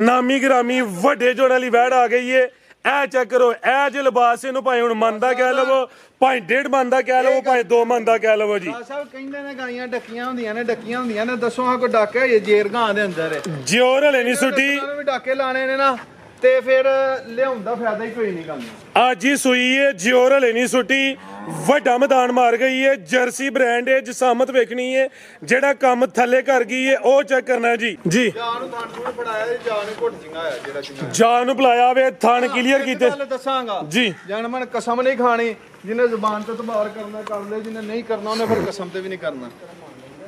ਨਾਮੀ ਗ੍ਰਾਮੀ ਵੱਡੇ ਜੋੜ ਵਾਲੀ ਵੈੜ ਆ ਗਈ ਏ। ਇਹ ਚੈੱਕ ਕਰੋ, ਇਹ ਜੇ ਲਿਬਾਸ ਇਹਨੂੰ ਭਾਵੇਂ ਹੁਣ ਮਨ ਦਾ ਕਹਿ ਲਵੋ, ਭਾਵੇਂ 1.5 ਮਨ ਦਾ ਕਹਿ ਲਵੋ, ਭਾਵੇਂ 2 ਮਨ ਦਾ ਕਹਿ ਲਵੋ ਜੀ। ਸਾਹਿਬ ਕਹਿੰਦੇ ਨੇ ਗਾਈਆਂ ਡੱਕੀਆਂ ਹੁੰਦੀਆਂ ਨੇ ਦੱਸੋ ਹਾਂ ਕੋਈ ਡਾਕਾ ਹੈ ਜੇਰ ਗਾਂ ਦੇ ਅੰਦਰ ਜਿਉਰ ਹਲੇ ਨਹੀਂ ਸੁੱਟੀ ਵੀ ਡਾਕੇ ਲਾਣੇ ਨੇ ਨਾ ਤੇ ਫਿਰ ਲਿਆਉਣ ਦਾ ਫਾਇਦਾ ਹੀ ਕੋਈ ਨਹੀਂ ਗੱਲ। ਅੱਜ ਹੀ ਸੂਈ ਏ, ਜਿਉਰ ਹਲੇ ਨਹੀਂ ਸੁੱਟੀ, ਵੱਡਾ ਮੈਦਾਨ ਮਾਰ ਗਈ ਏ। ਜਰਸੀ ਬ੍ਰਾਂਡ ਏ, ਜਸਾਮਤ ਵੇਖਣੀ ਏ, ਜਿਹੜਾ ਕੰਮ ਥੱਲੇ ਕਰ ਗਈ ਏ ਉਹ ਚੈੱਕ ਕਰਨਾ ਜੀ। ਜੀ ਜਾਨ ਨੂੰ ਥਾਣ ਥੂਣ ਫੜਾਇਆ, ਜਾਨ ਨੂੰ ਘੁੱਟ ਜਿੰਗਾ ਆ ਜਿਹੜਾ ਜਿੰਗਾ ਜਾਨ ਨੂੰ ਬੁਲਾਇਆ ਵੇ, ਥਣ ਕਲੀਅਰ ਕੀਤੇ। ਗੱਲ ਦੱਸਾਂਗਾ ਜੀ, ਜਾਨ ਮਨ ਕਸਮ ਨਹੀਂ ਖਾਣੀ, ਜਿਹਨੇ ਜ਼ੁਬਾਨ ਤੋਂ ਤਬਾਰ ਕਰਨਾ ਕਰ ਲੈ, ਜਿਹਨੇ ਨਹੀਂ ਕਰਨਾ ਉਹਨੇ ਫਿਰ ਕਸਮ ਤੇ ਵੀ ਨਹੀਂ ਕਰਨਾ।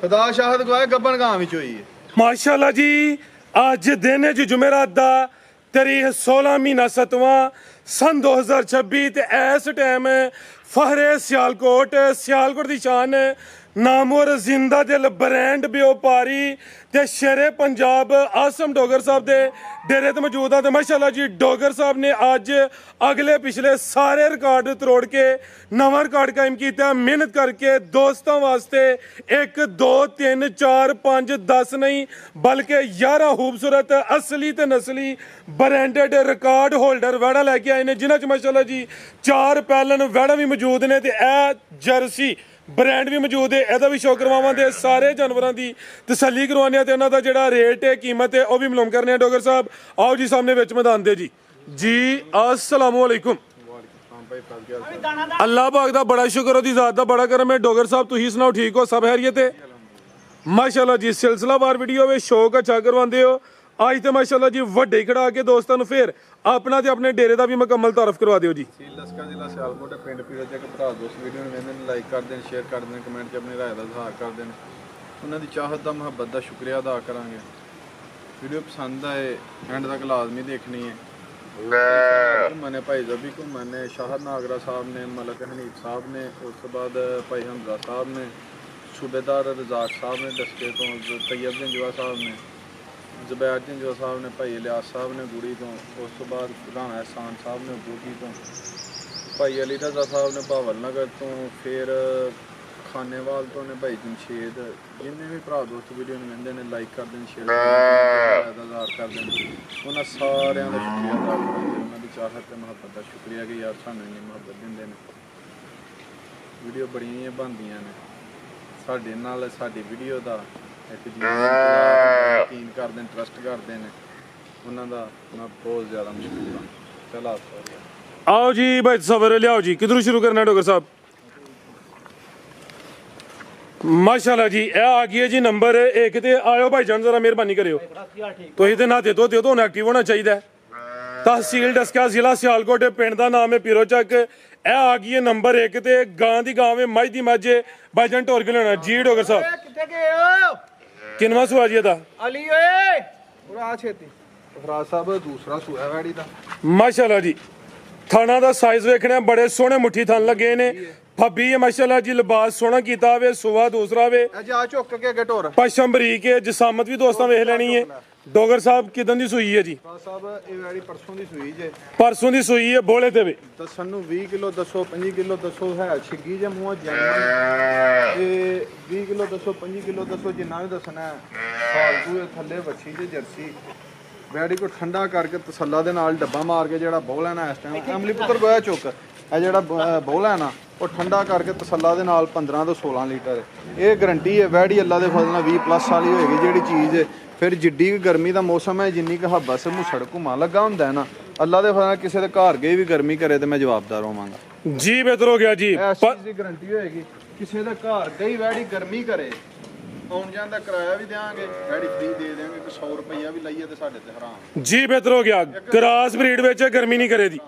ਖੁਦਾ ਸ਼ਾਹਦ ਗਵਾਏ ਗੱਬਨ ਗਾਂ ਵਿੱਚ ਹੋਈ ਏ ਮਾਸ਼ਾਅੱਲਾ ਜੀ। ਅੱਜ ਦਿਨ ਹੈ ਜੀ ਜੁਮੇਰਾਤ ਦਾ, ਤਾਰੀਖ 16 ਮਹੀਨਾ 7ਵਾਂ सन 2026 ਤੇ ਇਸ ਟਾਈਮ ਫਹਰੇ ਸਿਆਲਕੋਟ ਦੀ ਸ਼ਾਨ ਨਾਮਵਰ ਜ਼ਿੰਦਾ ਦਿਲ ਬ੍ਰਾਂਡ ਵਪਾਰੀ ਤੇ ਸ਼ੇਰੇ ਪੰਜਾਬ ਆਸਮ ਡੋਗਰ ਸਾਹਿਬ ਦੇ ਡੇਰੇ ਤੇ ਮੌਜੂਦ ਆ। ਤੇ ਮਾਸ਼ਾਅੱਲਾ ਜੀ ਡੋਗਰ ਸਾਹਿਬ ਨੇ ਅੱਜ ਅਗਲੇ ਪਿਛਲੇ ਸਾਰੇ ਰਿਕਾਰਡ ਤੋੜ ਕੇ ਨਵਾਂ ਰਿਕਾਰਡ ਕਾਇਮ ਕੀਤਾ। ਮਿਹਨਤ ਕਰਕੇ ਦੋਸਤਾਂ ਵਾਸਤੇ 1 2 3 4 5 10 ਨਹੀਂ ਬਲਕਿ 11 ਖੂਬਸੂਰਤ ਅਸਲੀ ਤੇ ਨਸਲੀ ਬ੍ਰਾਂਡਡ ਰਿਕਾਰਡ ਹੋਲਡਰ ਵੈੜਾ ਲੈ ਕੇ ਆਏ ਨੇ, ਜਿਨ੍ਹਾਂ ਚ ਮਾਸ਼ਾਅੱਲਾ ਜੀ 4 ਪੈਲਨ ਵੈੜਾ ਵੀ ਮੌਜੂਦ ਨੇ ਤੇ ਇਹ ਜਰਸੀ ਬ੍ਰਾਂਡ ਵੀ ਮੌਜੂਦ ਹੈ। ਇਹਦਾ ਵੀ ਸ਼ੋਅ ਕਰਵਾਵਾਂਗੇ, ਸਾਰੇ ਜਾਨਵਰਾਂ ਦੀ ਤਸੱਲੀ ਕਰਵਾਉਂਦੇ ਤੇ ਉਹਨਾਂ ਦਾ ਜਿਹੜਾ ਰੇਟ ਹੈ ਕੀਮਤ ਹੈ ਉਹ ਵੀ ਮਾਲੂਮ ਕਰਨੇ ਆ। ਡੋਗਰ ਸਾਹਿਬ ਆਓ ਜੀ ਸਾਹਮਣੇ ਵਿੱਚ ਮੈਦਾਨ ਦੇ ਜੀ। ਜੀ अस्सलामु अलैकुम। ਅੱਲਾਹ ਪਾਕ ਦਾ ਬੜਾ ਸ਼ੁਕਰ, ਉਹਦੀ ਜ਼ਾਤ ਦਾ ਬੜਾ ਕਰਮ ਹੈ। ਡੋਗਰ ਸਾਹਿਬ ਤੁਸੀਂ ਸੁਣਾਓ, ਠੀਕ ਹੋ? ਸਭ ਖੈਰੀਅਤ ਹੈ? ਮਾਸ਼ਾਅੱਲਾ ਜੀ ਸਿਲਸਿਲਾਵਾਰ ਵੀਡੀਓ ਵੇ ਸ਼ੌਕ ਅੱਛਾ ਕਰਵਾਉਂਦੇ ਹੋ। ਅੱਜ ਤੇ ਮਾਸ਼ਾਅੱਲਾ ਜੀ ਵੱਡੇ ਖੜਾ ਕੇ ਦੋਸਤਾਂ ਨੂੰ ਫੇਰ ਆਪਣਾ ਤੇ ਆਪਣੇ ਡੇਰੇ ਦਾ ਵੀ ਮੁਕੰਮਲ ਤਾਰਫ ਕਰਵਾ ਦਿਓ ਜੀ। ਲਸਕਾ ਜ਼ਿਲ੍ਹਾ ਸਿਆਲਕੋਟ ਪਿੰਡ ਪੀਰੋ ਚੱਕ ਭਰਾ ਦੋਸਤ ਵੀਡੀਓ ਨੂੰ ਵੇਖਦੇ ਨੇ, ਲਾਈਕ ਕਰ ਦੇਣ, ਸ਼ੇਅਰ ਕਰ ਦੇਣ, ਕਮੈਂਟ 'ਚ ਆਪਣੀ ਰਾਏ ਦਾ ਇਜ਼ਹਾਰ ਕਰ ਦੇਣ। ਉਹਨਾਂ ਦੀ ਚਾਹਤ ਦਾ ਮੁਹੱਬਤ ਦਾ ਸ਼ੁਕਰੀਆ ਅਦਾ ਕਰਾਂਗੇ। ਵੀਡੀਓ ਪਸੰਦ ਆਏ ਐਂਡ ਤੱਕ ਲਾਜ਼ਮੀ ਦੇਖਣੀ ਹੈ। ਘੁੰਮਣੇ ਭਾਈ ਜ਼ਬੀ ਘੁੰਮਣੇ, ਸ਼ਾਹਦ ਨਾਗਰਾ ਸਾਹਿਬ ਨੇ, ਮਲਕ ਹਨੀਫ ਸਾਹਿਬ ਨੇ, ਉਸ ਤੋਂ ਬਾਅਦ ਭਾਈ ਹਮਜ਼ਾ ਸਾਹਿਬ ਨੇ, ਸੂਬੇਦਾਰ ਰਜ਼ਾਕ ਸਾਹਿਬ ਨੇ ਡਸਕੇ ਤੋਂ, ਤੈयब ਜੰਜਵਾ ਸਾਹਿਬ ਨੇ, ਜ਼ਬੈਰ ਜੰਜਵਾ ਸਾਹਿਬ ਨੇ, ਭਾਈ ਇਲਿਆਸ ਸਾਹਿਬ ਨੇ ਗੁੜੀ ਤੋਂ, ਉਸ ਤੋਂ ਬਾਅਦ ਰਾਣਾ ਅਹਿਸਾਨ ਸਾਹਿਬ ਨੇ ਬੂਟੀ ਤੋਂ, ਭਾਈ ਅਲੀ ਰਜ਼ਾ ਸਾਹਿਬ ਨੇ ਭਾਵਲ ਨਗਰ ਤੋਂ, ਫਿਰ ਖਾਨੇਵਾਲ ਤੋਂ ਨੇ ਭਾਈ ਜਮਸ਼ੇਦ। ਜਿੰਨੇ ਵੀ ਭਰਾ ਦੋਸਤ ਵੀਡੀਓ ਨੂੰ ਕਹਿੰਦੇ ਨੇ ਲਾਈਕ ਕਰ ਦੇਣ, ਸ਼ੇਅਰ ਕਰ ਦੇਣ, ਇਜ਼ਹਾਰ ਕਰ ਦੇਣ, ਉਹਨਾਂ ਸਾਰਿਆਂ ਦਾ ਸ਼ੁਕਰੀਆ ਅਦਾ ਕਰਾਂਗੇ। ਉਹਨਾਂ ਦੀ ਚਾਹਤ ਤੇ ਮੁਹੱਬਤ ਦਾ ਸ਼ੁਕਰੀਆ ਕਿ ਯਾਰ ਸਾਨੂੰ ਇੰਨੀ ਮੁਹੱਬਤ ਦਿੰਦੇ ਨੇ। ਵੀਡੀਓ ਬੜੀਆਂ ਬਣਦੀਆਂ ਨੇ ਸਾਡੇ ਨਾਲ, ਸਾਡੀ ਵੀਡੀਓ ਦਾ ਇੱਕ ਯਕੀਨ ਕਰਦੇ ਨੇ, ਟਰਸਟ ਕਰਦੇ ਨੇ, ਉਹਨਾਂ ਦਾ ਮੈਂ ਬਹੁਤ ਜ਼ਿਆਦਾ ਮਸ਼ਹੂਰ ਹਾਂ। ਚਲੋ आओ जी भाई सबर लियाओ जी, किधरों शुरू करना है डॉक्टर साहब? माशाल्लाह जी ਇਹ ਆ ਗਈ ਹੈ ਜੀ ਨੰਬਰ 1 ਤੇ। ਆਇਓ ਭਾਈ ਜਾਨ ਜ਼ਰਾ ਮਿਹਰਬਾਨੀ ਕਰਿਓ, ਤੁਸੀਂ ਤੇ ਨਾ ਦੇ ਦੋ ਤੇ ਤੁਹਾਨੂੰ ਐਕਟਿਵ ਹੋਣਾ ਚਾਹੀਦਾ ਹੈ। ਤਹਿਸੀਲ ਡਸਕਾ ਜ਼ਿਲ੍ਹਾ ਸਿਆਲਕੋਟ, ਪਿੰਡ ਦਾ ਨਾਮ ਹੈ ਪੀਰੋ ਚੱਕ। ਇਹ ਆ ਗਈ ਹੈ ਨੰਬਰ 1 ਤੇ। ਗਾਂ ਦੀ ਗਾਂ ਵੇ, ਮੱਝ ਦੀ ਮੱਝ, ਭਾਈ ਜਾਨ ਢੋਰ ਕੇ ਲੈਣਾ ਜੀ। ਡਾਕਟਰ ਸਾਹਿਬ ਕਿੱਥੇ ਗਏ ਹੋ? ਕਿੰਨਵਾਂ ਸੂਆ ਜੀ ਇਹਦਾ? ਅਲੀ ਓਏ ਉਰਾ ਛੇਤੀ ਫਰਾਜ਼ ਸਾਹਿਬ ਦੂਸਰਾ ਸੂਆ ਵੈੜੀ ਦਾ। ਮਾਸ਼ਾਅੱਲਾ ਜੀ ਥਾਣਾ ਦਾ ਸਾਈਜ਼ ਵੇਖਣਾ, ਬੜੇ ਸੋਹਣੇ ਮੁੱਠੀ ਥਣ ਲੱਗੇ ਨੇ। ਫੱਬੀ ਹੈ ਮਾਸ਼ਾਅੱਲਾ ਜੀ, ਲਿਬਾਸ ਸੋਹਣਾ ਕੀਤਾ ਵੇ, ਸੁਆ ਦੂਸਰਾ ਵੇ, ਜਾ ਝੁੱਕ ਕੇ ਅੱਗੇ ਢੋਰ। ਪਸ਼ਮ ਬਰੀਕ ਹੈ, ਜਸਾਮਤ ਵੀ ਦੋਸਤਾਂ ਵੇਖ ਲੈਣੀ ਹੈ। ਡੋਗਰ ਸਾਹਿਬ ਕਿਦਾਂ ਦੀ ਸੂਈ ਹੈ ਜੀ? ਫਰਾਜ਼ ਸਾਹਿਬ ਇਹ ਵੈੜੀ ਪਰਸੋਂ ਦੀ ਸੂਈ ਜੇ, ਪਰਸੋਂ ਦੀ ਸੂਈ ਹੈ। ਬੋਲੇ ਤੇ ਵੇ ਦੱਸਣ ਨੂੰ 20 ਕਿਲੋ ਦੱਸੋ, 25 ਕਿਲੋ ਦੱਸੋ, ਹੈ ਛਿੱਗੀ ਜੇ ਮੂੰਹ ਜੈਨ ਤੇ 20 ਕਿਲੋ ਦੱਸੋ, 25 ਕਿਲੋ ਦੱਸੋ, ਜਿੰਨਾ ਵੀ ਦੱਸਣਾ। ਫਾਲਤੂ ਥੱਲੇ ਵੱਛੀ ਤੇ ਜਰਸੀ ਵੈੜੀ ਕੋ ਠੰਡਾ ਕਰਕੇ ਤਸੱਲਾ ਦੇ ਨਾਲ ਡੱਬਾ ਮਾਰ ਕੇ ਜਿਹੜਾ ਬੋਲ ਲੈਣਾ ਇਸ ਟਾਈਮ ਅਮਲੀ ਪੁੱਤਰ ਗੋਇਆ ਚੁੱਕ, ਇਹ ਜਿਹੜਾ ਬੋਲ ਹੈ ਨਾ ਉਹ ਠੰਡਾ ਕਰਕੇ ਤਸੱਲਾ ਦੇ ਨਾਲ 15 ਤੋਂ 16 ਲੀਟਰ ਇਹ ਗਰੰਟੀ ਹੈ। ਵੈੜੀ ਅੱਲਾ ਦੇ ਫਜ਼ਲ ਨਾਲ 20+ ਵਾਲੀ ਹੋਏਗੀ ਜਿਹੜੀ ਚੀਜ਼ ਹੈ। ਫਿਰ ਜਿੱਡੀ ਗਰਮੀ ਦਾ ਮੌਸਮ ਹੈ, ਜਿੰਨੀ ਕੁ ਹੱਬਸ ਮੁਸੜ ਘੁਮਾ ਲੱਗਾ ਹੁੰਦਾ ਹੈ ਨਾ, ਅੱਲਾ ਦੇ ਫਜ਼ਲ ਨਾਲ ਕਿਸੇ ਦੇ ਘਰ ਗਏ ਵੀ ਗਰਮੀ ਕਰੇ ਤੇ ਮੈਂ ਜਵਾਬਦਾਰ ਹੋਵਾਂਗਾ ਜੀ। ਬਿਹਤਰ ਹੋ ਗਿਆ ਜੀ, ਇਸ ਚੀਜ਼ ਦੀ ਗਰੰਟੀ ਹੋਏਗੀ। ਕਿਸੇ ਦੇ ਘਰ ਗਈ ਵੈੜੀ ਗਰਮੀ ਕਰੇ, ਆਉਣ ਜਾਣ ਦਾ ਕਿਰਾਇਆ ਵੀ ਦੇਵਾਂਗੇ, ਵੈੜੀ ਫ੍ਰੀ ਦੇ ਦੇਵਾਂਗੇ, ਕਿ 100 ਰੁਪਈਆ ਵੀ ਲਈਏ ਤੇ ਸਾਡੇ ਤੇ ਹਰਾਮ ਜੀ। ਬਿਹਤਰ ਹੋ ਗਿਆ, ਕਰਾਸ ਬਰੀਡ ਵਿੱਚ ਗਰਮੀ ਨਹੀਂ ਕਰੇਦੀ।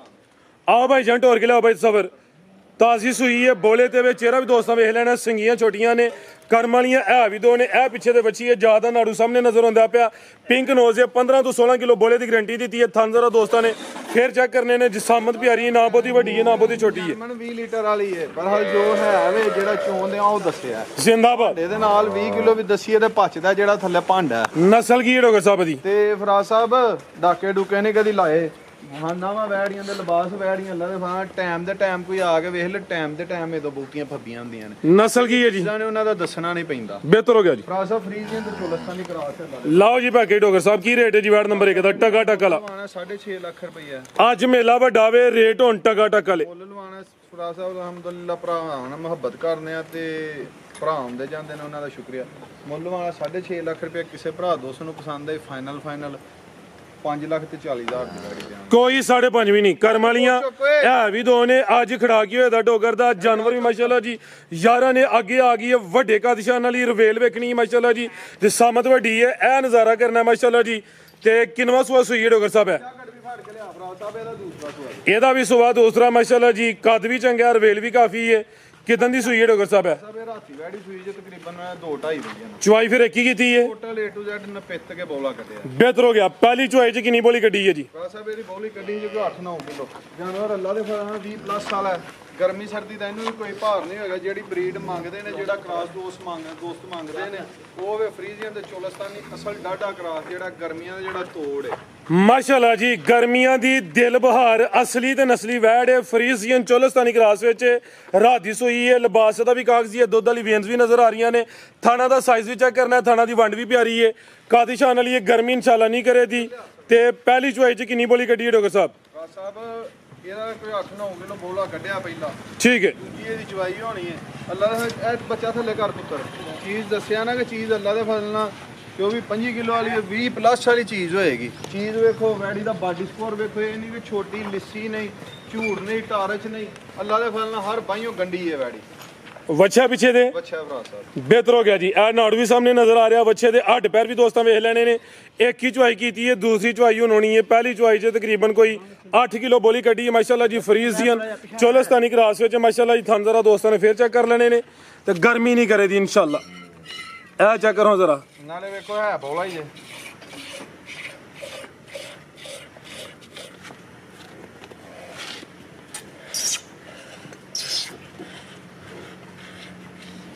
ਆਓ ਭਾਈ ਜਾਨ ਢੋਰ ਕੇ ਲਿਆਓ ਭਾਈ ਸਬਰ। ਤਾਜ਼ੀ ਸੂਈ ਹੈ, ਬੋਲੇ ਤੇ ਵੇ, ਚਿਹਰਾ ਵੀ ਦੋਸਤਾਂ ਵੇਖ ਲੈਣਾ। ਸਿੰਗੀਆਂ ਛੋਟੀਆਂ ਨੇ, ਕਰਮ ਵਾਲੀਆਂ ਇਹ ਵੀ ਦੋ ਨੇ। ਇਹ ਪਿੱਛੇ ਦੇ ਬੱਚੀ ਹੈ, ਜ਼ਿਆਦਾ ਨਾੜੂ ਸਾਹਮਣੇ ਨਜ਼ਰ ਆਉਂਦਾ ਪਿਆ। ਪਿੰਕ ਨੋਜ਼ ਹੈ, 15 ਤੋਂ 16 ਕਿਲੋ ਬੋਲੇ ਦੀ ਗਰੰਟੀ ਦਿੱਤੀ ਹੈ। ਥਣ ਜ਼ਰਾ ਦੋਸਤਾਂ ਨੇ ਫੇਰ ਚੈੱਕ ਕਰਨੇ ਨੇ। ਜਸਾਮਤ ਪਿਆਰੀ ਹੈ, ਨਾ ਬਹੁਤੀ ਵੱਡੀ ਹੈ ਨਾ ਬਹੁਤੀ ਛੋਟੀ ਹੈ। ਮਨ 20 ਲੀਟਰ ਵਾਲੀ ਹੈ, ਪਰ ਹਲ ਜੋ ਹੈ ਵੇ ਜਿਹੜਾ ਚੋਂਦੇ ਆ ਉਹ ਦੱਸਿਆ ਜ਼ਿੰਦਾਬਾਦ। ਇਹਦੇ ਨਾਲ 20 ਕਿਲੋ ਵੀ ਦਸੀਏ ਤੇ ਪਚਦਾ ਜਿਹੜਾ ਥੱਲੇ ਭਾਂਡਾ। ਨਸਲ ਕੀ ਹੈ ਡਾਕਟਰ ਸਾਹਿਬ ਦੀ? ਤੇ ਫਰਾਜ਼ ਸਾਹਿਬ ਡਾਕੇ ਡੂਕੇ ਨੇ ਕਦੀ ਲਾਏ, ਹਾਂ ਨਵਾਂ ਵੈੜੀਆਂ ਦੇ ਲਿਬਾਸ ਵੈੜੀਆਂ ਅੱਲਾ ਦੇ ਫਾਂ ਟਾਈਮ ਦੇ ਟਾਈਮ ਕੋਈ ਆ ਕੇ ਵੇਖ ਲੈ ਟਾਈਮ ਦੇ ਟਾਈਮ ਇਹ ਤੋਂ ਬੂਟੀਆਂ ਫੱਬੀਆਂ ਹੁੰਦੀਆਂ ਨੇ ਨਸਲ ਕੀ ਹੈ ਜੀ ਇਹਨਾਂ ਨੇ ਉਹਨਾਂ ਦਾ ਦੱਸਣਾ ਨਹੀਂ ਪੈਂਦਾ ਬਿਹਤਰ ਹੋ ਗਿਆ ਜੀ ਫਰਾਸਾ ਫਰੀਜ਼ੀਅਨ ਤੇ ਚੋਲਸਤਾਨ ਦੀ ਕਰਾਸ ਹੈ ਅੱਲਾ ਦੇ ਲਓ ਜੀ ਭਾਗੇ ਡੋਗਰ ਸਾਹਿਬ ਕੀ ਰੇਟ ਹੈ ਜੀ ਵੈੜ ਨੰਬਰ 1 ਦਾ ਟਕਾ ਟਕਾ ਲਾ ਲਵਾਣਾ 6.5 ਲੱਖ ਰੁਪਈਆ ਅੱਜ ਮੇਲਾ ਵੱਡਾ ਵੇ ਰੇਟ ਹੁਣ ਟਕਾ ਟਕਾ ਲੈ ਮੁੱਲ ਲਵਾਣਾ ਫਰਾਸਾ ਅਲਹਮਦੁਲਿਲਾ ਭਰਾ ਨਾਲ ਮੁਹੱਬਤ ਕਰਨੇ ਆ ਤੇ ਭਰਾ ਆਉਂਦੇ ਜਾਂਦੇ ਨੇ ਉਹਨਾਂ ਦਾ ਸ਼ੁਕਰੀਆ ਮੁੱਲ ਲਵਾਣਾ 6.5 ਲੱਖ ਰੁਪਏ ਕਿਸੇ ਭਰਾ ਦੋਸਤ ਨੂੰ ਪਸੰਦ ਆਈ ਫਾਈਨਲ 5 ਲੱਖ ਤੇ 40,000 ਦੀ ਗਾੜੀ ਦਿਆਂਗੇ ਕੋਈ 5.5 ਵੀ ਨਹੀਂ ਕਰਮ ਵਾਲੀਆਂ ਇਹ ਵੀ ਦੋ ਨੇ ਅੱਜ ਖੜਾ ਕੀ ਹੋਇਆ ਦਾ ਡੋਗਰ ਦਾ ਜਾਨਵਰ ਵੀ ਮਾਸ਼ਾਅੱਲਾ ਜੀ ਯਾਰਾਂ ਨੇ ਅੱਗੇ ਆ ਗਈ ਹੈ ਵੱਡੇ ਕਾਦਿਸ਼ਾਨ ਵਾਲੀ ਰਵੇਲ ਵੇਖਣੀ ਮਾਸ਼ਾਅੱਲਾ ਜੀ ਤੇ ਸਾਮਤ ਵੱਡੀ ਹੈ ਇਹ ਨਜ਼ਾਰਾ ਕਰਨਾ ਮਾਸ਼ਾਅੱਲਾ ਜੀ ਤੇ ਕਿੰਨਵਾ ਸੂਆ ਸੂਈ ਹੈ ਡੋਗਰ ਸਾਹਿਬ ਹੈ ਇਹਦਾ ਵੀ ਸੁਭਾ ਦੂਸਰਾ ਮਾਸ਼ਾਅੱਲਾ ਜੀ ਕੱਦ ਵੀ ਚੰਗਾ ਰਵੇਲ ਵੀ ਕਾਫੀ ਹੈ ਕਿਦਾਂ ਦੀ ਸੂਈ ਹੈ ਡੋਗਰ ਸਾਹਿਬ ਹੈ ਸਭ ਇਹ ਰਾਤੀ ਵੈੜੀ ਸੂਈ ਜੇ ਤਕਰੀਬਨ 2.5 ਵਜੇ ਨਾ ਚੁਆਈ ਫਿਰ ਇੱਕ ਹੀ ਕੀਤੀ ਹੈ ਟੋਟਲ A to Z ਨਪਿੱਤ ਕੇ ਬੋਲਾ ਕੱਢਿਆ ਬਿਹਤਰ ਹੋ ਗਿਆ ਪਹਿਲੀ ਚੁਆਈ ਚ ਕਿੰਨੀ ਬੋਲੀ ਕੱਢੀ ਹੈ ਜੀ ਭਰਾ ਸਾਹਿਬ ਇਹਦੀ ਬੋਲੀ ਕੱਢੀ ਜੋ 8-9 ਕਿਲੋ ਜਾਨਵਰ ਅੱਲਾ ਦੇ ਫਰਾਂ 20 ਪਲੱਸ ਸਾਲ ਹੈ ਗਰਮੀ ਸਰਦੀ ਦਾ ਇਹਨੂੰ ਵੀ ਕੋਈ ਭਾਰ ਨਹੀਂ ਹੋਏਗਾ ਜਿਹੜੀ ਬਰੀਡ ਮੰਗਦੇ ਨੇ ਜਿਹੜਾ ਕ੍ਰਾਸ ਦੋਸਤ ਮੰਗਦੇ ਨੇ ਉਹ ਵੇ ਫਰੀਜ਼ੀਅਨ ਤੇ ਚੋਲਸਤਾਨੀ ਅਸਲ ਡਾਡਾ ਕ੍ਰਾਸ ਜਿਹੜਾ ਗਰਮੀਆਂ ਦਾ ਜਿਹੜਾ ਤੋੜ ਹੈ ਮਾਸ਼ਾਅੱਲਾ ਜੀ ਗਰਮੀਆਂ ਦੀ ਦਿਲ ਬਹਾਰ ਅਸਲੀ ਤੇ ਨਸਲੀ ਵੈੜ ਹੈ ਫਰੀਜ਼ੀਅਨ ਚੋਲਸਤਾਨੀ ਕ੍ਰਾਸ ਵਿੱਚ ਰਾਤ ਦੀ ਸੂਈ ਹੈ ਲਿਬਾਸ ਦਾ ਵੀ ਕਾਗਜ਼ੀ ਹੈ ਦੁੱਧ ਵਾਲੀ ਵੇਨਸ ਵੀ ਨਜ਼ਰ ਆ ਰਹੀਆਂ ਨੇ ਥਾਣਾ ਦਾ ਸਾਈਜ਼ ਵੀ ਚੈੱਕ ਕਰਨਾ ਹੈ ਥਾਣਾ ਦੀ ਵੰਡ ਵੀ ਪਿਆਰੀ ਹੈ ਕਾਦਿਸ਼ਾਨ ਵਾਲੀ ਇਹ ਗਰਮੀ ਇਨਸ਼ਾਅੱਲਾ ਨਹੀਂ ਕਰੇਦੀ ਤੇ ਪਹਿਲੀ ਚੁਆਈ ਚ ਕਿੰਨੀ ਬੋਲੀ ਕੱਢੀ ਹੈ ਡੋਗਰ ਸਾਹਿਬ ਭਰਾ ਸਾਹਿਬ ਇਹਦਾ ਕੋਈ 8-9 ਕਿਲੋ ਬੋਲਾ ਕੱਢਿਆ ਪਹਿਲਾਂ ਠੀਕ ਹੈ ਦੂਜੀ ਇਹਦੀ ਚਵਾਈ ਹੋਣੀ ਹੈ ਅੱਲਾ ਦਾ ਇਹ ਬੱਚਾ ਥੱਲੇ ਕਰ ਪੁੱਤਰ ਚੀਜ਼ ਦੱਸਿਆ ਨਾ ਕਿ ਚੀਜ਼ ਅੱਲਾ ਦੇ ਫਜ਼ਲ ਨਾਲ ਕਿ ਉਹ ਵੀ 25 ਕਿਲੋ ਵਾਲੀ 20 ਪਲੱਸ ਵਾਲੀ ਚੀਜ਼ ਹੋਏਗੀ ਚੀਜ਼ ਵੇਖੋ ਵੈੜੀ ਦਾ ਬਾਡੀ ਸਕੋਰ ਵੇਖੋ ਇਹ ਨਹੀਂ ਕਿ ਛੋਟੀ ਲਿੱਸੀ ਨਹੀਂ ਝੂੜ ਨਹੀਂ ਟਾਰਚ ਨਹੀਂ ਅੱਲਾ ਦੇ ਫਜ਼ਲ ਨਾਲ ਹਰ ਬਾਈਓ ਗੰਡੀ ਹੈ ਵੈੜੀ ਵੱਛਾ ਪਿੱਛੇ ਦੇ ਬੱਚਾ ਭਰਾ ਸਾਹਿਬ ਬਿਹਤਰ ਹੋ ਗਿਆ ਜੀ ਇਹ ਨਾੜ ਵੀ ਸਾਹਮਣੇ ਨਜ਼ਰ ਆ ਰਿਹਾ ਵੱਛੇ ਦੇ ਹੱਡ ਪੈਰ ਵੀ ਦੋਸਤਾਂ ਵੇਖ ਲੈਣੇ ਨੇ ਇੱਕ ਹੀ ਚੁਆਈ ਕੀਤੀ ਹੈ ਦੂਸਰੀ ਚੁਆਈ ਹੁਣ ਹੋਣੀ ਹੈ ਪਹਿਲੀ ਚੁਆਈ 'ਚ ਤਕਰੀਬਨ ਕੋਈ 8 ਕਿਲੋ ਬੋਲੀ ਕੱਢੀ ਹੈ ਮਾਸ਼ਾਅੱਲਾ ਜੀ ਫਰੀਜ਼ੀਅਨ ਚੋਲਸਤਾਨੀ ਕ੍ਰਾਸ ਵਿੱਚ ਮਾਸ਼ਾਅੱਲਾ ਜੀ ਥਣ ਜ਼ਰਾ ਦੋਸਤਾਂ ਨੇ ਫੇਰ ਚੈੱਕ ਕਰ ਲੈਣੇ ਨੇ ਤੇ ਗਰਮੀ ਨਹੀਂ ਕਰੇਦੀ ਇਨਸ਼ਾਅੱਲਾ ਇਹ ਚੈੱਕ ਕਰੋ ਜ਼ਰਾ ਨਾਲੇ ਵੇਖੋ ਹੈ ਬੋਲਾ ਹੀ ਜੇ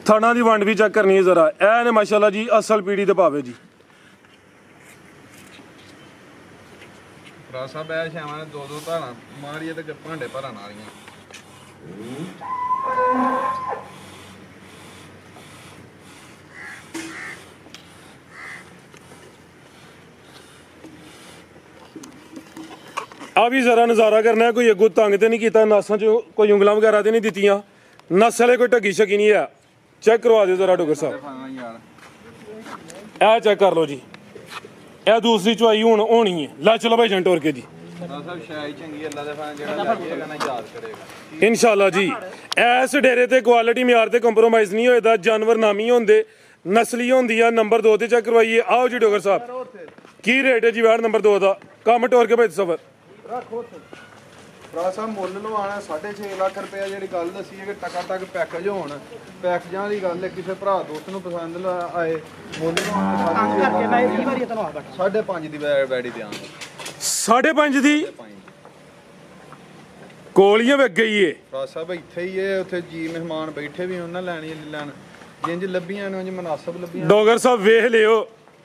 ਥਾਣਾ ਦੀ ਵੰਡ ਵੀ ਚੈੱਕ ਕਰਨੀ ਹੈ ਜ਼ਰਾ ਇਹ ਨੇ ਮਾਸ਼ਾਅੱਲਾ ਜੀ ਅਸਲ ਪੀੜੀ ਤੇ ਭਾਵੇ ਜੀ ਭਰਾ ਸਾਹਿਬ ਇਹ ਸ਼ਾਮਾਂ ਨੇ ਦੋ ਧਾਰਾਂ ਮਾਰੀਏ ਤੇ ਭਾਂਡੇ ਭਰਨ ਵਾਲੀਆਂ ਆ ਵੀ ਜ਼ਰਾ ਨਜ਼ਾਰਾ ਕਰਨਾ ਕੋਈ ਅੱਗੋਂ ਤੰਗ ਤੇ ਨਹੀਂ ਕੀਤਾ ਨਾਸਾਂ 'ਚ ਕੋਈ ਉਂਗਲਾਂ ਵਗੈਰਾ ਤੇ ਨਹੀਂ ਦਿੱਤੀਆਂ ਨਸਲੇ ਕੋਈ ਢੱਗੀ ਸ਼ਕੀ ਨਹੀਂ ਆ ਚੈੱਕ ਕਰਵਾ ਦਿਓ ਜ਼ਰਾ ਡੋਗਰ ਸਾਹਿਬ ਹਾਂ ਯਾਰ ਇਹ ਚੈੱਕ ਕਰ ਲਓ ਜੀ ਇਹ ਦੂਸਰੀ ਚੁਆਈ ਹੁਣ ਹੋਣੀ ਹੈ ਲੈ ਚਲੋ ਭਾਈ ਜੰਟੋਰ ਕੇ ਜੀ ਭਰਾ ਸਾਹਿਬ ਸ਼ਾਈ ਚੰਗੀ ਅੱਲਾ ਦੇ ਫਾਂ ਜਿਹੜਾ ਲੱਗੇਗਾ ਨਾ ਯਾਦ ਕਰੇਗਾ ਇਨਸ਼ਾਅੱਲਾ ਜੀ ਐਸ ਡੇਰੇ ਤੇ ਕੁਆਲਿਟੀ ਮਿਆਰ ਤੇ ਕੰਪਰੋਮਾਈਜ਼ ਨਹੀਂ ਹੋਏਦਾ ਜਾਨਵਰ ਨਾਮੀ ਹੁੰਦੇ ਨਸਲੀ ਹੁੰਦੀ ਆ ਨੰਬਰ 2 ਤੇ ਚੈੱਕ ਕਰਵਾਈਏ ਆਓ ਜੀ ਡੋਗਰ ਸਾਹਿਬ ਕੀ ਰੇਟ ਹੈ ਜੀ ਵੈੜ ਨੰਬਰ 2 ਦਾ ਕੰਮ ਟੋਰ ਕੇ ਭਾਈ ਸਫਰ ਭਰਾ ਸਾਹਿਬ ਮੁੱਲ ਲਵਾਣਾ 6.5 ਲੱਖ ਰੁਪਏ ਜਿਹੜੀ ਗੱਲ ਦੱਸੀ ਹੈ ਕਿ ਟਕਾ ਟਕ ਪੈਕੇਜ ਹੋਣ ਪੈਕੇਜਾਂ ਦੀ ਗੱਲ ਹੈ ਕਿਸੇ ਭਰਾ ਦੋਸਤ ਨੂੰ ਪਸੰਦ ਆਏ ਮੁੱਲ ਲਵਾਣਾ 5.5 ਦੀ ਬੈੜੀ ਦਿਆਂਗੇ 5.5 ਦੀ ਕੋਲੀਆਂ ਵੇਖ ਗਈ ਏ ਭਰਾ ਸਾਹਿਬ ਇੱਥੇ ਹੀ ਹੈ ਉੱਥੇ ਜੀ ਮਹਿਮਾਨ ਬੈਠੇ ਵੀ ਉਹਨਾਂ ਲੈਣੀ ਲੈਣ ਜਿੰਜ ਲੱਭੀਆਂ ਨੇ ਉਂਝ ਮਨਾਸਬ ਲੱਭੀਆਂ ਡੋਗਰ ਸਾਹਿਬ ਵੇਖ ਲਿਓ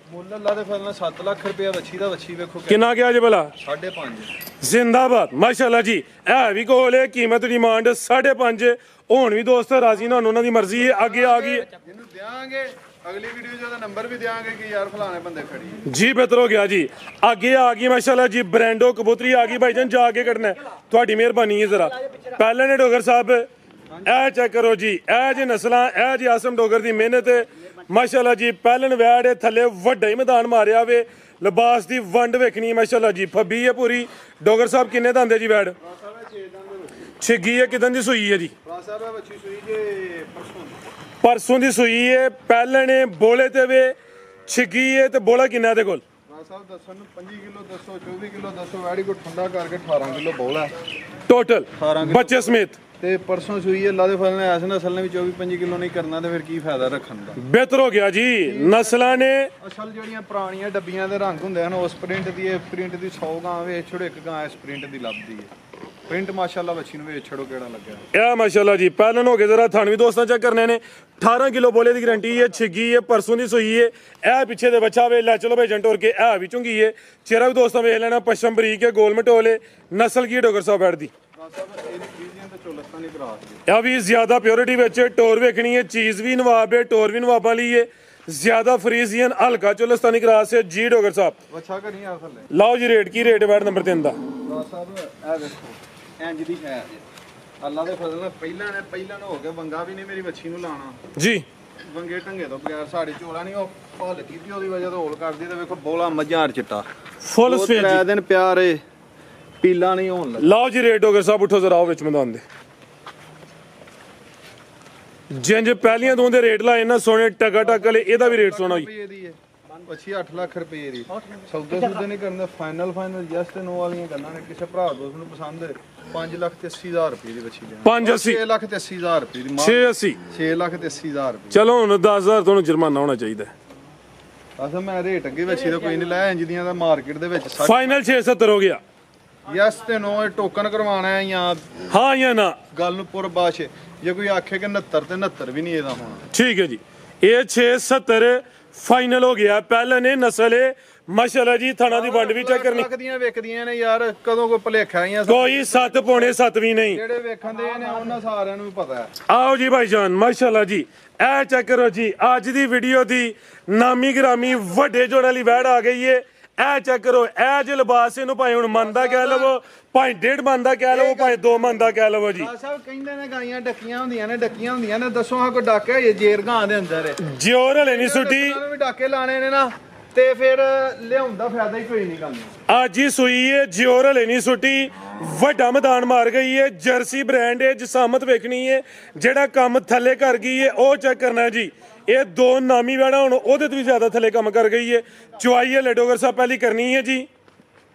ਮੁੱਲ ਅੱਲਾ ਦੇ ਫਜ਼ਲ ਨਾਲ 7 ਲੱਖ ਰੁਪਏ ਵੱਛੀ ਦਾ ਵੱਛੀ ਵੇਖੋ ਕਿੰਨਾ ਗਿਆ ਜੇ ਭਲਾ 5.5 ਜ਼ਿੰਦਾਬਾਦ ਮਾਸ਼ਾਅੱਲਾ ਜੀ ਇਹ ਵੀ ਕੋਲ ਹੈ ਕੀਮਤ ਡਿਮਾਂਡ 5.5 ਹੁਣ ਵੀ ਦੋਸਤ ਰਾਜ਼ੀ ਨਾਲ ਉਹਨਾਂ ਦੀ ਮਰਜ਼ੀ ਹੈ ਅੱਗੇ ਆ ਗਈ ਇਹਨੂੰ ਦਿਆਂਗੇ ਅਗਲੀ ਵੀਡੀਓ 'ਚ ਉਹਦਾ ਨੰਬਰ ਵੀ ਦਿਆਂਗੇ ਕਿ ਯਾਰ ਫਲਾਣੇ ਬੰਦੇ ਖੜੀ ਜੀ ਬਿਹਤਰ ਹੋ ਗਿਆ ਜੀ ਅੱਗੇ ਆ ਗਈ ਮਾਸ਼ਾਅੱਲਾ ਜੀ ਬ੍ਰੈਂਡੋ ਕਬੂਤਰੀ ਆ ਗਈ ਭਾਈਜਾਨ ਜਾ ਕੇ ਕੱਢਣਾ ਤੁਹਾਡੀ ਮਿਹਰਬਾਨੀ ਹੈ ਜ਼ਰਾ ਪਹਿਲੇ ਨੇ ਡੋਗਰ ਸਾਹਿਬ ਇਹ ਚੈੱਕ ਕਰੋ ਜੀ ਇਹ ਜੇ ਨਸਲਾਂ ਇਹ ਜੀ ਆਸਮ ਡੋਗਰ ਦੀ ਮਿਹਨਤ ਮਾਸ਼ਾਅੱਲਾ ਜੀ ਪਹਿਲਨ ਵੈੜ ਥੱਲੇ ਵੱਡਾ ਹੀ ਮੈਦਾਨ ਮਾਰਿਆ ਵੇ ਲਿਬਾਸ ਦੀ ਵੰਡ ਵੇਖਣੀ ਮਾਸ਼ਾਅੱਲਾ ਜੀ ਫੱਬੀ ਹੈ ਪੂਰੀ ਡੋਗਰ ਸਾਹਿਬ ਕਿੰਨੇ ਦੰਦੇ ਜੀ ਵੈੜ ਛਿੱਗੀ ਹੈ ਕਿਦਾਂ ਦੀ ਸੂਈ ਹੈ ਜੀ ਵੱਛੀ ਸੂਈ ਜੇ ਪਰਸੋਂ ਦੀ ਸੂਈ ਹੈ ਪਹਿਲਣ ਬੋਲੇ ਤੇ ਵੇ ਛਿੱਗੀ ਹੈ ਤੇ ਬੋਲਾ ਕਿੰਨਾ ਦੇ ਕੋਲ ਸਾਹਿਬ ਦੱਸਣ ਨੂੰ 25 ਕਿਲੋ ਦੱਸੋ 24 ਕਿਲੋ ਦੱਸੋ ਵੈੜੀ ਕੋ ਠੰਡਾ ਕਰਕੇ 18 ਕਿਲੋ ਬੋਲਾ ਟੋਟਲ ਬੱਚੇ ਸਮੇਤ ਤੇ ਪਰਸੋਂ ਸੂਈ ਅੱਲਾ ਦੇ ਫਲ ਨੇ ਐਸ ਨਸਲ ਨੇ ਵੀ 24-25 ਕਿਲੋ ਨਹੀਂ ਕਰਨਾ ਤੇ ਫਿਰ ਕੀ ਫਾਇਦਾ ਰੱਖਣ ਦਾ ਬਿਹਤਰ ਹੋ ਗਿਆ ਜੀ ਨਸਲਾਂ ਨੇ ਅਸਲ ਜਿਹੜੀਆਂ ਪੁਰਾਣੀਆਂ ਡੱਬੀਆਂ ਦੇ ਰੰਗ ਹੁੰਦੇ ਹਨ ਉਸ ਪ੍ਰਿੰਟ ਦੀ ਇਹ ਪ੍ਰਿੰਟ ਦੀ 100 ਗਾਂ ਵੇ ਛੋੜੇ ਇੱਕ ਗਾਂ ਇਸ ਪ੍ਰਿੰਟ ਦੀ ਲੱਭਦੀ ਹੈ ਪ੍ਰਿੰਟ ਮਾਸ਼ਾਅੱਲਾ ਬੱਚੀ ਨੂੰ ਵੇਚ ਛੜੋ ਕਿਹੜਾ ਲੱਗਿਆ। ਇਹ ਮਾਸ਼ਾਅੱਲਾ ਜੀ ਪਹਿਲਨ ਹੋ ਗਏ ਜ਼ਰਾ ਥਣ ਵੀ ਦੋਸਤਾਂ ਚੈੱਕ ਕਰਨੇ ਨੇ 18 ਕਿਲੋ ਬੋਲੇ ਦੀ ਗਾਰੰਟੀ ਹੈ ਛਿੱਗੀ ਹੈ ਪਰਸੋਂ ਦੀ ਸੂਈ ਹੈ ਇਹ ਪਿੱਛੇ ਦੇ ਬੱਚਾ ਵੇ ਲੈ ਚਲੋ ਭਾਈ ਜੰਟੋਰ ਕੇ ਇਹ ਵੀ ਚੁੰਗੀ ਹੈ ਚਿਹਰਾ ਵੀ ਦੋਸਤਾਂ ਵੇਖ ਲੈਣਾ ਪਸ਼ਮ ਬਰੀਕ ਹੈ ਗੋਲ ਮਟੋਲੇ ਨਸਲ ਕੀ ਡੋਗਰ ਸਾਹਿਬ ਬੈਠ ਦੀ ਇਹ ਵੀ ਜ਼ਿਆਦਾ ਪਿਓਰਿਟੀ ਵਿੱਚ ਟੋਰ ਵੇਖਣੀ ਹੈ ਚੀਜ਼ ਵੀ ਨਵਾਬ ਹੈ ਟੋਰ ਵੀ ਨਵਾਬਾਂ ਲਈ ਹੈ ਜ਼ਿਆਦਾ ਫਰੀਜ਼ੀਅਨ ਹਲਕਾ ਚੋਲਸਤਾਨੀ ਕਰਾਸ ਹੈ ਜੀ ਡੋਗਰ ਸਾਹਿਬ ਅੱਛਾ ਕਰੀ ਆ ਥੱਲੇ ਲਓ ਜੀ ਰੇਟ ਕੀ ਰੇਟ ਬੈਠ ਨੰਬਰ 3 ਦਾ ਸਾਹਿਬ ਇਹ ਵੇਖੋ ਇੰਜ ਦੀ ਹੈ ਅੱਲਾ ਦੇ ਫਜ਼ਲ ਨਾਲ ਪਹਿਲਾਂ ਹੋ ਗਿਆ ਵੰਗਾ ਵੀ ਨਹੀਂ ਮੇਰੀ ਬੱਚੀ ਨੂੰ ਲਾਣਾ ਜੀ ਵੰਗੇ ਢੰਗੇ ਤੋਂ ਬਗੈਰ ਸਾਡੀ ਝੋਲਾ ਨਹੀਂ ਉਹ ਭੁੱਲ ਕੀਤੀ ਉਹਦੀ ਵਜ੍ਹਾ ਤੋਂ ਹੋਲ ਕਰਦੀ ਤੇ ਵੇਖੋ ਬੋਲਾ ਮੱਝਾਰ ਚਿੱਟਾ ਫੁੱਲ ਸਵੇਰ ਜੀ 3 ਦਿਨ ਪਿਆਰੇ ਪੀਲਾ ਨਹੀਂ ਹੋਣ ਲੱਗਾ। ਲਓ ਜੀ ਰੇਟ ਡੋਗਰ ਸਾਹਿਬ ਉੱਠੋ ਜ਼ਰਾ ਉਹ ਵਿੱਚ ਮੈਦਾਨ ਦੇ ਜਿੰਜ ਪਹਿਲੀਆਂ ਦੋ ਦੇ ਰੇਟ ਲਾਏ ਨਾ ਸੋਨੇ ਟਕਾ ਟਕ ਵਾਲੇ ਇਹਦਾ ਵੀ ਰੇਟ ਸੋਨਾ ਜੀ ਦੀ ਹੈ ਅੱਛੀ 8 ਲੱਖ ਰੁਪਏ ਦੀ ਸੌਦੇ ਸੁਦੇ ਨਹੀਂ ਕਰਨਾ ਫਾਈਨਲ ਯੈਸ ਤੇ ਨੋ ਵਾਲੀਆਂ ਗੱਲਾਂ ਨੇ ਕਿਸੇ ਭਰਾ ਦੋਸਤ ਨੂੰ ਪਸੰਦ ਹੈ 5 ਲੱਖ ਤੇ 80,000 ਰੁਪਏ ਦੀ ਬੱਚੀ ਲੈਣੀ 580 6 ਲੱਖ ਤੇ 80,000 ਰੁਪਏ ਦੀ 680 6 ਲੱਖ ਤੇ 80,000 ਰੁਪਏ ਚਲੋ ਹੁਣ 10,000 ਤੁਹਾਨੂੰ ਜੁਰਮਾਨਾ ਹੋਣਾ ਚਾਹੀਦਾ ਅਸਾਂ ਮੈਂ ਰੇਟ ਅੱਗੇ ਬੱਚੀ ਦਾ ਕੋਈ ਨਹੀਂ ਲਾਇਆ ਇੰਜ ਦੀਆਂ ਦਾ ਮਾਰਕੀਟ ਦੇ ਵਿੱਚ ਫਾਈਨਲ 670 ਹੋ ਗਿਆ ਯੈਸ ਤੇ ਨੋ ਟੋਕਨ ਕਰਵਾਉਣਾ ਹੈ ਜਾਂ ਹਾਂ ਜਾਂ ਨਾ ਗੱਲ ਨੂੰ ਪੁਰ ਬਾਸ਼ ਜੇ ਕੋਈ ਆਖੇ ਕਿ 69 ਤੇ 69 ਵੀ ਨਹੀਂ ਇਹਦਾ ਹੋਣਾ ਠੀਕ ਹੈ ਜੀ ਇਹ 670 ਫਾਈਨਲ ਹੋ ਗਿਆ ਪਹਿਲਾਂ ਨੇ ਨਸਲ ਹੈ ਮਾਸ਼ਾਅੱਲਾ ਜੀ ਥਾਣਾ ਦੀ ਵੰਡ ਵੀ ਚੈੱਕ ਕਰਨੀ ਲੱਗਦੀਆਂ ਵੇਖਦੀਆਂ ਨੇ ਯਾਰ ਕਦੋਂ ਕੋਈ ਭਲੇਖਾ ਆਈਆਂ ਕੋਈ 7 ਪੌਣੇ 7 ਵੀ ਨਹੀਂ ਜਿਹੜੇ ਵੇਖਣ ਦੇ ਨੇ ਉਹਨਾਂ ਸਾਰਿਆਂ ਨੂੰ ਵੀ ਪਤਾ ਹੈ। ਆਓ ਜੀ ਭਾਈ ਜਾਨ ਮਾਸ਼ਾਅੱਲਾ ਜੀ ਇਹ ਚੈੱਕ ਕਰੋ ਜੀ ਅੱਜ ਦੀ ਵੀਡੀਓ ਦੀ ਨਾਮੀ ਗ੍ਰਾਮੀ ਵੱਡੇ ਜੋੜ ਵਾਲੀ ਵੈੜ ਆ ਗਈ ਏ ਇਹ ਚੈੱਕ ਕਰੋ ਇਹ ਜੇ ਲਿਬਾਸ ਇਹਨੂੰ ਭਾਵੇਂ ਹੁਣ ਮਨ ਦਾ ਕਹਿ ਲਵੋ ਭਾਵੇਂ 1.5 ਮਨ ਦਾ ਕਹਿ ਲਵੋ ਭਾਵੇਂ 2 ਮਨ ਦਾ ਕਹਿ ਲਵੋ ਜੀ ਸਾਹਿਬ ਕਹਿੰਦੇ ਨੇ ਗਾਈਆਂ ਡੱਕੀਆਂ ਹੁੰਦੀਆਂ ਨੇ ਦੱਸੋ ਹਾਂ ਕੋਈ ਡਾਕਾ ਇਹ ਜੇਰ ਗਾਂ ਦੇ ਅੰਦਰ ਜਿਉਰ ਹਲੇ ਨਹੀਂ ਸੁੱਟੀ ਵੀ ਡਾਕੇ ਲਾਣੇ ਨੇ ਨਾ ਤੇ ਫਿਰ ਲਿਆਉਂਦਾ ਫਾਇਦਾ ਹੀ ਕੋਈ ਨਹੀਂ ਗੱਲ ਅੱਜ ਹੀ ਸੂਈ ਏ ਜਿਉਰ ਹਲੇ ਨਹੀਂ ਸੁੱਟੀ ਵੱਡਾ ਮੈਦਾਨ ਮਾਰ ਗਈ ਏ ਜਰਸੀ ਬ੍ਰਾਂਡ ਏ ਜਸਾਮਤ ਵੇਖਣੀ ਏ ਜਿਹੜਾ ਕੰਮ ਥੱਲੇ ਕਰ ਗਈ ਏ ਉਹ ਚੈੱਕ ਕਰਨਾ ਜੀ ਇਹ ਦੋ ਨਾਮੀ ਵੈੜਾ ਹੁਣ ਉਹਦੇ ਤੋਂ ਵੀ ਜ਼ਿਆਦਾ ਥੱਲੇ ਕੰਮ ਕਰ ਗਈ ਏ ਚੁਆਈ ਏ ਲਡੋਗਰ ਸਾਹਿਬ ਪਹਿਲੀ ਕਰਨੀ ਹੈ ਜੀ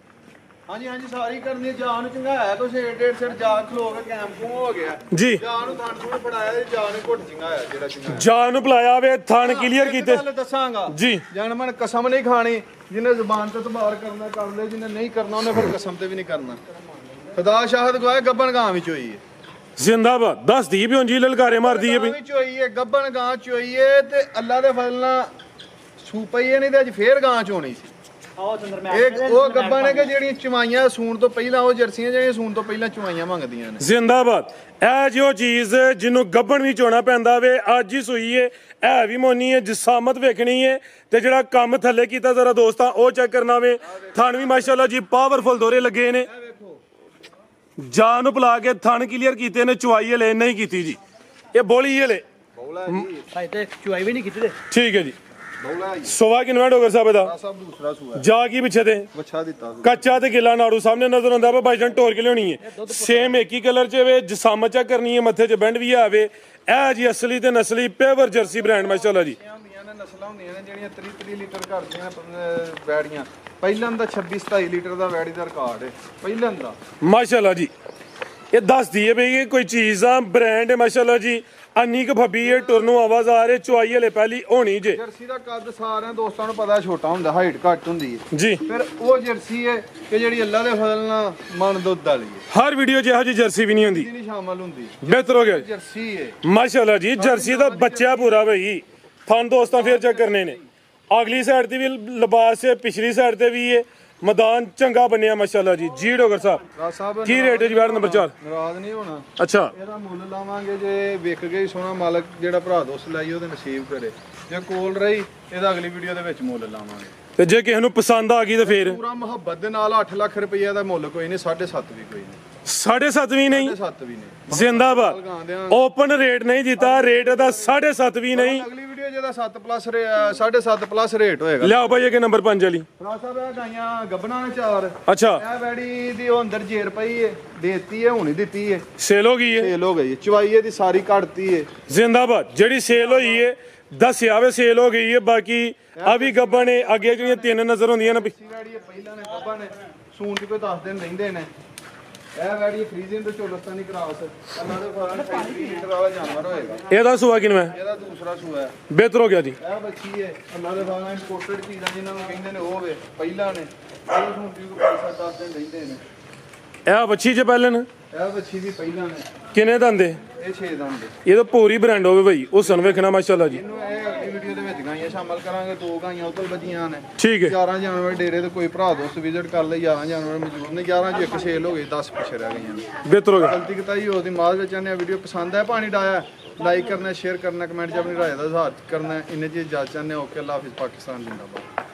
ਹਾਂਜੀ ਸਾਰੀ ਕਰਨੀ ਜਾਨ ਨੂੰ ਚੰਗਾਇਆ ਤੁਸੀਂ 1.5 ਸਿਰ ਜਾ ਖਲੋ ਕੇ ਕੈਂਪ ਕੋ ਹੋ ਗਿਆ ਜੀ ਜਾਨ ਨੂੰ ਥਾਂ ਨੂੰ ਫੜਾਇਆ ਤੇ ਜਾਨ ਨੂੰ ਘੁੱਟ ਚੰਗਾਇਆ ਜਿਹੜਾ ਚੰਗਾਇਆ ਜਾਨ ਨੂੰ ਬੁਲਾਇਆ ਵੇ ਥਣ ਕਲੀਅਰ ਕੀਤੇ ਗੱਲ ਦੱਸਾਂਗਾ ਜੀ ਜਨਮਨ ਕਸਮ ਨਹੀਂ ਖਾਣੀ ਜਿਹਨੇ ਜ਼ੁਬਾਨ ਤੇ ਤਬਾਰ ਕਰਨਾ ਕਰ ਲੈ ਜਿਹਨੇ ਨਹੀਂ ਕਰਨਾ ਉਹਨੇ ਫਿਰ ਕਸਮ ਤੇ ਵੀ ਨਹੀਂ ਕਰਨਾ ਖੁਦਾ ਸ਼ਾਹਦ ਗਵਾਏ ਗੱਬਣ ਗਾਂ ਵਿੱਚ ਹੋਈ ਹੈ ਜ਼ਿੰਦਾਬਾਦ ਦੱਸ ਦੀ ਵੀ ਹੁਣ ਜੀ ਲਲਕਾਰੇ ਮਾਰਦੀ ਏ ਵੀ ਵਿੱਚ ਹੋਈ ਹੈ ਗੱਬਣ ਗਾਂ ਚ ਹੋਈ ਹੈ ਤੇ ਅੱਲਾ ਦੇ ਫਜ਼ਲ ਨਾਲ ਸੂ ਪਈ ਨਹੀਂ ਤੇ ਅੱਜ ਫੇਰ ਗਾਂ ਚ ਹੋਣੀ ਸੀ ਇਹ ਉਹ ਗੱਬਾਂ ਨੇ ਕਿ ਜਿਹੜੀਆਂ ਚਵਾਈਆਂ ਸੂਣ ਤੋਂ ਪਹਿਲਾਂ ਉਹ ਜਰਸੀਆਂ ਜਿਹੜੀਆਂ ਸੂਣ ਤੋਂ ਪਹਿਲਾਂ ਚਵਾਈਆਂ ਮੰਗਦੀਆਂ ਨੇ ਜ਼ਿੰਦਾਬਾਦ ਇਹ ਜੋ ਚੀਜ਼ ਜਿਹਨੂੰ ਗੱਬਣ ਵੀ ਚੋਣਾ ਪੈਂਦਾ ਵੇ ਅੱਜ ਹੀ ਸੂਈ ਏ ਇਹ ਵੀ ਮੋਨੀ ਏ ਜਸਾਮਤ ਵੇਖਣੀ ਏ ਤੇ ਜਿਹੜਾ ਕੰਮ ਥੱਲੇ ਕੀਤਾ ਜ਼ਰਾ ਦੋਸਤਾਂ ਉਹ ਚੈੱਕ ਕਰਨਾ ਵੇ ਥਣ ਵੀ ਮਾਸ਼ਾਅੱਲਾ ਜੀ ਪਾਵਰਫੁਲ ਦੋਰੇ ਲੱਗੇ ਨੇ ਜਾਨ ਨੂੰ ਬੁਲਾ ਕੇ ਥਣ ਕਲੀਅਰ ਕੀਤੇ ਨੇ ਚੁਆਈ ਹਲੇ ਨਹੀਂ ਕੀਤੀ ਜੀ ਇਹ ਬੋਲੀ ਹਲੇ ਬੌਲਾ ਜੀ ਭਾਈ ਤੇ ਚੁਆਈ ਵੀ ਨਹੀਂ ਕੀਤੀ ਤੇ ਠੀਕ ਹੈ ਜੀ ਬੌਲਾ ਜੀ ਸੋਵਾ ਕਿਨਵਾ ਡੋਗਰ ਸਾਹਿਬ ਦਾ ਸਭ ਦੂਸਰਾ ਸੂਆ ਜਾ ਕੀ ਪਿੱਛੇ ਤੇ ਵੱਛਾ ਦਿੱਤਾ ਸੀ ਕੱਚਾ ਤੇ ਗਿੱਲਾ ਨਾੜੂ ਸਾਹਮਣੇ ਨਜ਼ਰ ਆਉਂਦਾ ਵਾ ਬਾਈਜਨ ਟੋਰ ਕੇ ਲਿਆਉਣੀ ਹੈ ਸੇਮ ਇੱਕ ਹੀ ਕਲਰ ਚ ਵੇ ਜਸਾਮਤ ਚੈੱਕ ਕਰਨੀ ਹੈ ਮੱਥੇ 'ਚ ਬੈਂਡ ਵੀ ਆਵੇ ਇਹ ਜੀ ਅਸਲੀ ਤੇ ਨਸਲੀ ਪੇਵਰ ਜਰਸੀ ਬ੍ਰਾਂਡ ਮਾਸ਼ਾਅੱਲਾ ਜੀ ਹੁੰਦੀਆਂ ਨੇ ਨਸਲਾਂ ਹੁੰਦੀਆਂ ਨੇ ਜਿਹੜੀਆਂ 30 ਲੀਟਰ ਕਰਦੀਆਂ ਵੈੜੀਆਂ ਪਹਿਲਾਂ ਦਾ 26 27 ਲੀਟਰ ਦਾ ਵੈੜੀ ਦਾ ਰਿਕਾਰਡ ਹੈ ਪਹਿਲਾਂ ਦਾ ਮਾਸ਼ਾਅੱਲਾ ਜੀ ਇਹ ਦੱਸਦੀ ਹੈ ਬਈ ਇਹ ਕੋਈ ਚੀਜ਼ ਆ ਬ੍ਰਾਂਡ ਹੈ ਮਾਸ਼ਾਅੱਲਾ ਜੀ ਅੰਨੀ ਕ ਫੱਬੀ ਹੈ ਟੁਰਨੋਂ ਆਵਾਜ਼ ਆ ਰਹੀ ਚੁਆਈ ਹਲੇ ਪਹਿਲੀ ਹੋਣੀ ਜੇ ਜਰਸੀ ਦਾ ਕੱਦ ਸਾਰਿਆਂ ਦੋਸਤਾਂ ਨੂੰ ਪਤਾ ਛੋਟਾ ਹੁੰਦਾ ਹਾਈਟ ਘੱਟ ਹੁੰਦੀ ਹੈ ਜੀ ਫਿਰ ਉਹ ਜਰਸੀ ਹੈ ਕਿ ਜਿਹੜੀ ਅੱਲਾ ਦੇ ਫਜ਼ਲ ਨਾਲ ਮਨ ਦੁੱਧ ਵਾਲੀ ਹੈ ਹਰ ਵੀਡੀਓ 'ਚ ਇਹੋ ਜਿਹੀ ਜਰਸੀ ਵੀ ਨਹੀਂ ਹੁੰਦੀ ਇਹ ਨਹੀਂ ਸ਼ਾਮਲ ਹੁੰਦੀ ਬਿਹਤਰ ਹੋ ਗਿਆ ਜੀ। ਜਰਸੀ ਹੈ ਮਾਸ਼ਾਅੱਲਾ ਜੀ ਜਰਸੀ ਦਾ ਬੱਚਾ ਪੂਰਾ ਬਈ ਥਣ ਦੋਸਤਾਂ ਫੇਰ ਚੈੱਕ ਕਰਨੇ ਨੇ ਅਗਲੀ ਸਾਈਡ ਤੇ ਵੀ ਲਿਬਾਸ ਹੈ ਪਿਛਲੀ ਸਾਈਡ ਤੇ ਵੀ ਹੈ ਮੈਦਾਨ ਚੰਗਾ ਬਣਿਆ ਮਾਸ਼ਾਅੱਲਾ ਜੀ ਜੀ ਡੋਗਰ ਸਾਹਿਬ ਕੀ ਰੇਟ ਹੈ ਜੀ ਵੈੜ ਨੰਬਰ 4 ਨਾਰਾਜ਼ ਨਹੀਂ ਹੋਣਾ ਅੱਛਾ ਇਹਦਾ ਮੁੱਲ ਲਾਵਾਂਗੇ ਜੇ ਵਿਕ ਗਈ ਸੋਨਾ ਮਾਲਕ ਜਿਹੜਾ ਭਰਾ ਦੋਸਤ ਲਾਈ ਉਹਦੇ ਨਸੀਬ ਕਰੇ ਜੇ ਕੋਲ ਰਹੀ ਇਹਦਾ ਅਗਲੀ ਵੀਡੀਓ ਦੇ ਵਿੱਚ ਮੁੱਲ ਲਾਵਾਂਗੇ ਤੇ ਜੇ ਕਿਸੇ ਨੂੰ ਪਸੰਦ ਆ ਗਈ ਤਾਂ ਫੇਰ ਪੂਰਾ ਮੁਹੱਬਤ ਦੇ ਨਾਲ 8 ਲੱਖ ਰੁਪਏ ਦਾ ਮੁੱਲ ਕੋਈ ਨਹੀਂ 7.5 ਵੀ ਕੋਈ ਨਹੀਂ 7.5 ਵੀ ਨਹੀਂ 7 ਵੀ ਨਹੀਂ ਜ਼ਿੰਦਾਬਾਦ ਓਪਨ ਰੇਟ ਨਹੀਂ ਦਿੱਤਾ ਰੇਟ ਦਾ 7.5 ਵੀ ਨਹੀਂ ਅਗਲੀ ਵੀਡੀਓ ਜਿਹਦਾ 7 ਪਲੱਸ 7.5 ਪਲੱਸ ਰੇਟ ਹੋਏਗਾ ਲਿਆਓ ਭਾਈ ਇਹ ਨੰਬਰ 5 ਵਾਲੀ ਭਰਾ ਸਾਹਿਬ ਇਹ ਗਾਈਆਂ ਗੱਬਣਾ ਨੇ 4 ਅੱਛਾ ਇਹ ਵੈੜੀ ਦੀ ਉਹ ਅੰਦਰ ਜੇਰ ਪਈ ਏ ਦੇਤੀ ਏ ਹੁਣੀ ਦਿੱਤੀ ਏ ਸੇਲ ਹੋ ਗਈ ਹੈ ਸੇਲ ਹੋ ਗਈ ਚਵਾਈਏ ਦੀ ਸਾਰੀ ਕੱਢਤੀ ਏ ਜ਼ਿੰਦਾਬਾਦ ਜਿਹੜੀ ਸੇਲ ਹੋਈ ਹੈ ਦੱਸਿਆ ਵੇ ਸੇਲ ਹੋ ਗਈ ਹੈ ਬਾਕੀ ਆ ਵੀ ਗੱਬਾਂ ਨੇ ਅੱਗੇ ਜਿਹੜੀਆਂ 3 ਨਜ਼ਰ ਹੁੰਦੀਆਂ ਨੇ ਵੈੜੀ ਪਹਿਲਾਂ ਨੇ ਗੱਬਾਂ ਨੇ ਸੂਣ ਚ ਕੋਈ 10 ਦਿਨ ਰਹਿੰਦੇ ਨੇ ਇਹ ਵੈੜੀ ਫਰੀਜ਼ਿੰਗ ਤੇ ਚੋਲਸਤਾਨੀ ਕਰਾਸ ਅੱਲਾ ਦੇ ਫਰਾਂ 35 ਲੀਟਰ ਵਾਲਾ ਜਾਨਵਰ ਹੋਏਗਾ ਇਹਦਾ ਸੁਆ ਕਿਨਵਾ ਇਹਦਾ ਦੂਸਰਾ ਸੂਆ ਹੈ ਬਿਹਤਰ ਹੋ ਗਿਆ ਜੀ ਇਹ ਬੱਚੀ ਹੈ ਅੱਲਾ ਦੇ ਫਰਾਂ ਇੰਪੋਰਟਡ ਚੀਜ਼ਾਂ ਜਿਨ੍ਹਾਂ ਨੂੰ ਕਹਿੰਦੇ ਨੇ ਉਹ ਵੇ ਪਹਿਲਾਂ ਨੇ ਇਹ ਹੁਣ ਵੀ ਕੋਈ 5-7 ਦਿਨ ਰਹਿੰਦੇ ਨੇ ਇਹ ਬੱਚੀ ਚ ਪਹਿਲਨ ਇਹ ਬੱਚੀ ਵੀ ਪਹਿਲਾਂ ਨੇ ਕਿੰਨੇ ਦੰਦੇ ਇਹ 6 ਦੰਦ ਦੇ। ਇਹ ਤਾਂ ਪੂਰੀ ਬ੍ਰਾਂਡ ਹੋਵੇ ਭਾਈ ਉਹ ਸਨ ਵੇਖਣਾ ਮਾਸ਼ਾਅੱਲਾ ਜੀ। ਇਹਨੂੰ ਇਹ ਅਗਲੀ ਵੀਡੀਓ ਦੇ ਵਿੱਚ ਗਾਈਆਂ ਸ਼ਾਮਲ ਕਰਾਂਗੇ। 2 ਗਾਈਆਂ ਉਤਲ ਬੱਜੀਆਂ ਨੇ। ਠੀਕ ਹੈ 11 ਜਾਨਵਰ ਡੇਰੇ ਤੇ ਕੋਈ ਭਰਾ ਦੋਸਤ ਵਿਜ਼ਿਟ ਕਰ ਲਈ 11 ਜਾਨਵਰ ਮੌਜੂਦ ਨੇ। 11 ਚ ਇੱਕ ਸੇਲ ਹੋ ਗਈ 10 ਪਿੱਛੇ ਰਹਿ ਗਈਆਂ ਨੇ। ਬਿਹਤਰ ਹੋ ਗਿਆ। ਗਲਤੀ ਕਿਤਾਈ ਉਹਦੀ ਮਾਜ਼ ਵਿੱਚ ਆਨੇ ਵੀਡੀਓ ਪਸੰਦ ਹੈ ਪਾਣੀ ਡਾਇਆ ਲਾਈਕ ਕਰਨਾ ਸ਼ੇਅਰ ਕਰਨਾ ਕਮੈਂਟ 'ਚ ਆਪਣੀ ਰਾਏ ਦਾ ਇਜ਼ਹਾਰ ਕਰਨਾ। ਇੰਨੇ ਚੀਜ਼ ਇਜਾਜ਼ਤ ਚਾਹੁੰਦੇ ਓਕੇ ਅੱਲਾਹ ਹਾਫਿਜ਼ ਪਾਕਿਸਤਾਨ ਜਿੰਦਾਬਾਦ।